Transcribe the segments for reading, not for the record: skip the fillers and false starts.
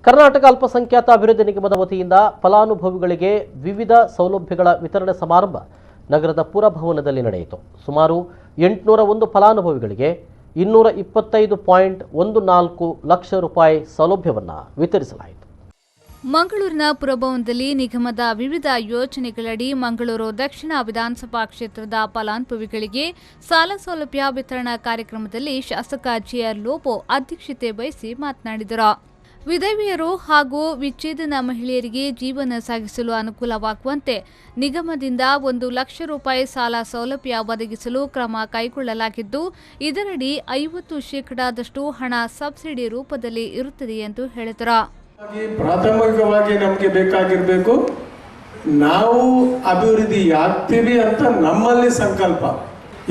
ಕರ್ನಾಟಕ ಅಲ್ಪಸಂಖ್ಯಾತ ಅಭಿವೃದ್ಧಿ ನಿಗಮದ ವತಿಯಿಂದ ಫಲಾನುಭವಿಗಳಿಗೆ ವಿವಿಧ ಸೌಲಭ್ಯಗಳ ವಿತರಣೆ ಸಮಾರಂಭ ನಗರದ ಪುರಭವನದಲ್ಲಿ ನಡೆಯಿತು. ಸುಮಾರು 801 ಫಲಾನುಭವಿಗಳಿಗೆ 225.14 ಲಕ್ಷ ರೂಪಾಯಿ ಸೌಲಭ್ಯವನ್ನು ವಿತರಿಸಲಾಯಿತು. ಮಂಗಳೂರಿನ ಪುರಭವನದಲ್ಲಿ ನಿಗಮದ ವಿವಿಧ ಯೋಜನೆಗಳಡಿ ಮಂಗಳೂರು ದಕ್ಷಿಣ ವಿಧಾನಸಭಾ ಕ್ಷೇತ್ರದ ಫಲಾನುಭವಿಗಳಿಗೆ ಸಾಲ ಸೌಲಭ್ಯ ವಿತರಣಾ ಕಾರ್ಯಕ್ರಮದಲ್ಲಿ ಶಾಸಕ ಜಿಆರ್ ಲೋಬೋ ಅಧ್ಯಕ್ಷತೆ ವಹಿಸಿ ಮಾತನಾಡಿದರು. ವಿಧವೆಯರು ಹಾಗೂ ವಿಚ್ಛೇದನ ಮಹಿಳೆಯರಿಗೆ ಜೀವನ ಸಾಗಿಸಲು ಅನುಕೂಲವಾಗುವಂತೆ ನಿಗಮದಿಂದ 1 ಲಕ್ಷ ರೂಪಾಯಿ ಸಾಲ ಸೌಲಭ್ಯ ಒದಗಿಸಲು ಕ್ರಮ ಕೈಗೊಳ್ಳಲಾಗಿದ್ದು, ಇದರಡಿ 50% ಹಣ ಸಬ್ಸಿಡಿ ರೂಪದಲ್ಲಿ ಇರುತ್ತದೆ ಎಂದು ಹೇಳಿದರು. ಪ್ರಾಥಮಿಕವಾಗಿ ನಮಗೆ ಬೇಕಾಗಿರಬೇಕು, ನಾವು ಅಭಿವೃದ್ಧಿ ಆಗ್ತೀವಿ ಅಂತ ನಮ್ಮಲ್ಲಿ ಸಂಕಲ್ಪ.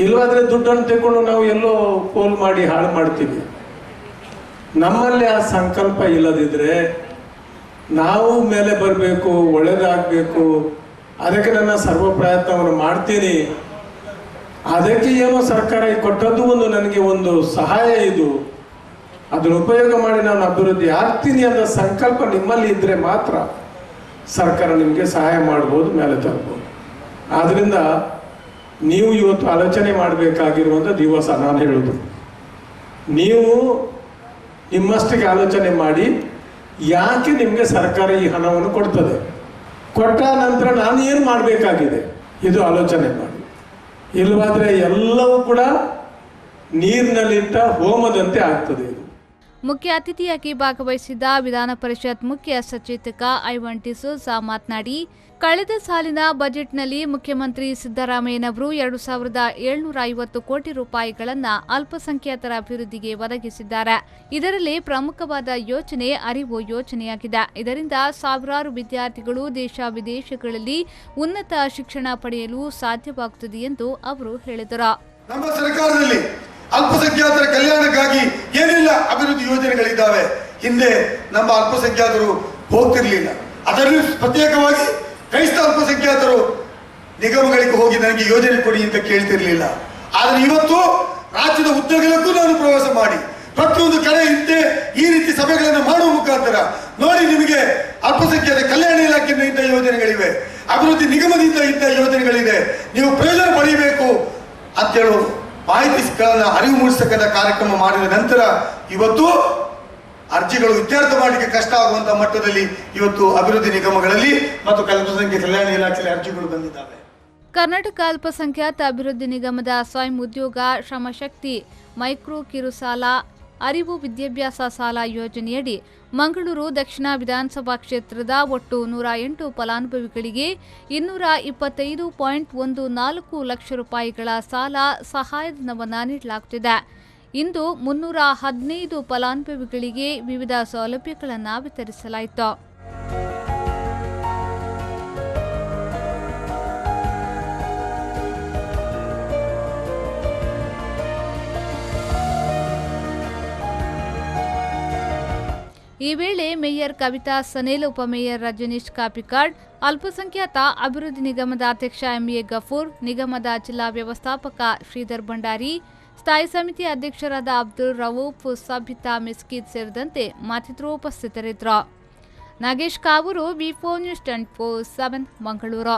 ಇಲ್ಲಾಂದ್ರೆ ದುಡ್ಡನ್ನು ತಗೊಂಡು ನಾವು ಎಲ್ಲೋ ಪೋಲ್ ಮಾಡಿ ಹಾಳು ಮಾಡ್ತೀವಿ. ನಮ್ಮಲ್ಲಿ ಆ ಸಂಕಲ್ಪ ಇಲ್ಲದಿದ್ರೆ ನಾವು ಮೇಲೆ ಬರಬೇಕು, ಒಳ್ಳೇದಾಗಬೇಕು, ಅದಕ್ಕೆ ನನ್ನ ಸರ್ವ ಪ್ರಯತ್ನವನ್ನು ಮಾಡ್ತೀನಿ. ಅದಕ್ಕೆ ಏನೋ ಸರ್ಕಾರ ಕೊಟ್ಟದ್ದು ನನಗೆ ಒಂದು ಸಹಾಯ, ಇದು ಅದನ್ನು ಉಪಯೋಗ ಮಾಡಿ ನಾನು ಅಭಿವೃದ್ಧಿ ಆಗ್ತೀನಿ ಅನ್ನೋ ಸಂಕಲ್ಪ ನಿಮ್ಮಲ್ಲಿ ಇದ್ದರೆ ಮಾತ್ರ ಸರ್ಕಾರ ನಿಮಗೆ ಸಹಾಯ ಮಾಡ್ಬೋದು, ಮೇಲೆ ತರ್ಬೋದು. ಆದ್ದರಿಂದ ನೀವು ಇವತ್ತು ಆಲೋಚನೆ ಮಾಡಬೇಕಾಗಿರುವಂಥ ದಿವಸ ನಾನು ಹೇಳೋದು, ನೀವು ನಿಮ್ಮಷ್ಟಿಗೆ ಆಲೋಚನೆ ಮಾಡಿ ಯಾಕೆ ನಿಮಗೆ ಸರ್ಕಾರ ಈ ಹಣವನ್ನು ಕೊಡ್ತದೆ, ಕೊಟ್ಟ ನಂತರ ನಾನು ಏನು ಮಾಡಬೇಕಾಗಿದೆ ಇದು ಆಲೋಚನೆ ಮಾಡಿ. ಇಲ್ಲವಾದರೆ ಎಲ್ಲವೂ ಕೂಡ ನೀರಿನಲ್ಲಿಟ್ಟ ಹೋಮದಂತೆ ಆಗ್ತದೆ. ಮುಖ್ಯ ಅತಿಥಿಯಾಗಿ ಭಾಗವಹಿಸಿದ್ದ ವಿಧಾನ ಪರಿಷತ್ ಮುಖ್ಯ ಸಚೇತಕ ಐವನ್ ಡಿಸೋಜಾ ಮಾತನಾಡಿ, ಕಳೆದ ಸಾಲಿನ ಬಜೆಟ್ನಲ್ಲಿ ಮುಖ್ಯಮಂತ್ರಿ ಸಿದ್ದರಾಮಯ್ಯನವರು 2750 ಕೋಟಿ ರೂಪಾಯಿಗಳನ್ನು ಅಲ್ಪಸಂಖ್ಯಾತರ ಅಭಿವೃದ್ಧಿಗೆ ಒದಗಿಸಿದ್ದಾರೆ. ಇದರಲ್ಲಿ ಪ್ರಮುಖವಾದ ಯೋಜನೆ ಅರಿವು ಯೋಜನೆಯಾಗಿದೆ. ಇದರಿಂದ ಸಾವಿರಾರು ವಿದ್ಯಾರ್ಥಿಗಳು ದೇಶ ವಿದೇಶಗಳಲ್ಲಿ ಉನ್ನತ ಶಿಕ್ಷಣ ಪಡೆಯಲು ಸಾಧ್ಯವಾಗುತ್ತದೆ ಎಂದು ಅವರು ಹೇಳಿದರು. ನಮ್ಮ ಸರ್ಕಾರದಲ್ಲಿ ಅಲ್ಪಸಂಖ್ಯಾತರ ಕಲ್ಯಾಣಕ್ಕಾಗಿ ಏನೆಲ್ಲ ಅಭಿವೃದ್ಧಿ ಯೋಜನೆಗಳಿದ್ದಾವೆ. ಹಿಂದೆ ನಮ್ಮ ಅಲ್ಪಸಂಖ್ಯಾತರು ಹೋಗ್ತಿರ್ಲಿಲ್ಲ. ಅದರಲ್ಲಿ ಪ್ರತ್ಯೇಕವಾಗಿ ಕ್ರೈಸ್ತ ಅಲ್ಪಸಂಖ್ಯಾತರು ನಿಗಮಗಳಿಗೆ ಹೋಗಿ ನನಗೆ ಯೋಜನೆ ಕೊಡಿ ಅಂತ ಕೇಳ್ತಿರ್ಲಿಲ್ಲ. ಆದರೆ ಇವತ್ತು ರಾಜ್ಯದ ಉದ್ಯೋಗಕ್ಕೂ ನಾನು ಪ್ರವಾಸ ಮಾಡಿ ಪ್ರತಿಯೊಂದು ಕಡೆ ಇದ್ದೇ ಈ ರೀತಿ ಸಭೆಗಳನ್ನು ಮಾಡುವ ಮುಖಾಂತರ ನೋಡಿ, ನಿಮಗೆ ಅಲ್ಪಸಂಖ್ಯಾತ ಕಲ್ಯಾಣ ಇಲಾಖೆಯಿಂದ ಇಂಥ ಯೋಜನೆಗಳಿವೆ, ಅಭಿವೃದ್ಧಿ ನಿಗಮದಿಂದ ಇಂಥ ಯೋಜನೆಗಳಿದೆ, ನೀವು ಪ್ರಯೋಜನ ಪಡೆಯಬೇಕು ಅಂತ ಹೇಳುವ ಮಾಹಿತಿಗಳನ್ನ ಅರಿವು ಮೂಡಿಸತಕ್ಕಂಥ ಕಾರ್ಯಕ್ರಮ ಮಾಡಿದ ನಂತರ ಇವತ್ತು ಅರ್ಜಿಗಳು ಇತ್ಯರ್ಥ ಮಾಡಲಿಕ್ಕೆ ಕಷ್ಟ ಆಗುವಂತಹ ಮಟ್ಟದಲ್ಲಿ ಇವತ್ತು ಅಭಿವೃದ್ಧಿ ನಿಗಮಗಳಲ್ಲಿ ಮತ್ತು ಅಲ್ಪಸಂಖ್ಯಾತ ಕಲ್ಯಾಣ ಇಲಾಖೆಯಲ್ಲಿ ಅರ್ಜಿಗಳು ಬಂದಿದ್ದಾವೆ. ಕರ್ನಾಟಕ ಅಲ್ಪಸಂಖ್ಯಾತ ಅಭಿವೃದ್ಧಿ ನಿಗಮದ ಸ್ವಯಂ ಉದ್ಯೋಗ, ಶ್ರಮಶಕ್ತಿ, ಮೈಕ್ರೋ ಕಿರು ಸಾಲ, ಅರಿವು ವಿದ್ಯಾಭ್ಯಾಸ ಸಾಲ ಯೋಜನೆಯಡಿ ಮಂಗಳೂರು ದಕ್ಷಿಣ ವಿಧಾನಸಭಾ ಕ್ಷೇತ್ರದ ಒಟ್ಟು 108 ಫಲಾನುಭವಿಗಳಿಗೆ 225.14 ಲಕ್ಷ ರೂಪಾಯಿಗಳ ಸಾಲ ಸಹಾಯಧನವನ್ನು ನೀಡಲಾಗುತ್ತಿದೆ. ಇಂದು 315 ಫಲಾನುಭವಿಗಳಿಗೆ ವಿವಿಧ ಸೌಲಭ್ಯಗಳನ್ನು ವಿತರಿಸಲಾಯಿತು. ಈ ವೇಳೆ ಮೇಯರ್ ಕವಿತಾ ಸನೇಲ್, ಉಪಮೇಯರ್ ರಜನೀಶ್ ಕಾಪಿಕಾಡ್, ಅಲ್ಪಸಂಖ್ಯಾತ ಅಭಿವೃದ್ಧಿ ನಿಗಮದ ಅಧ್ಯಕ್ಷ ಎಂಎ ಗಫೂರ್, ನಿಗಮದ ಜಿಲ್ಲಾ ವ್ಯವಸ್ಥಾಪಕ ಶ್ರೀಧರ್ ಭಂಡಾರಿ, ಸ್ಥಾಯಿ ಸಮಿತಿ ಅಧ್ಯಕ್ಷರಾದ ಅಬ್ದುಲ್ ರವೂಫ್, ಸಬಿತಾ ಮಿಸ್ಕಿದ್ ಸೇರಿದಂತೆ ಮತ್ತಿತರರು ಉಪಸ್ಥಿತರಿದ್ದರು. ನಾಗೇಶ್ ಕಾವೂರು, ವಿ4 ನ್ಯೂಸ್ 24/7 ಮಂಗಳೂರು.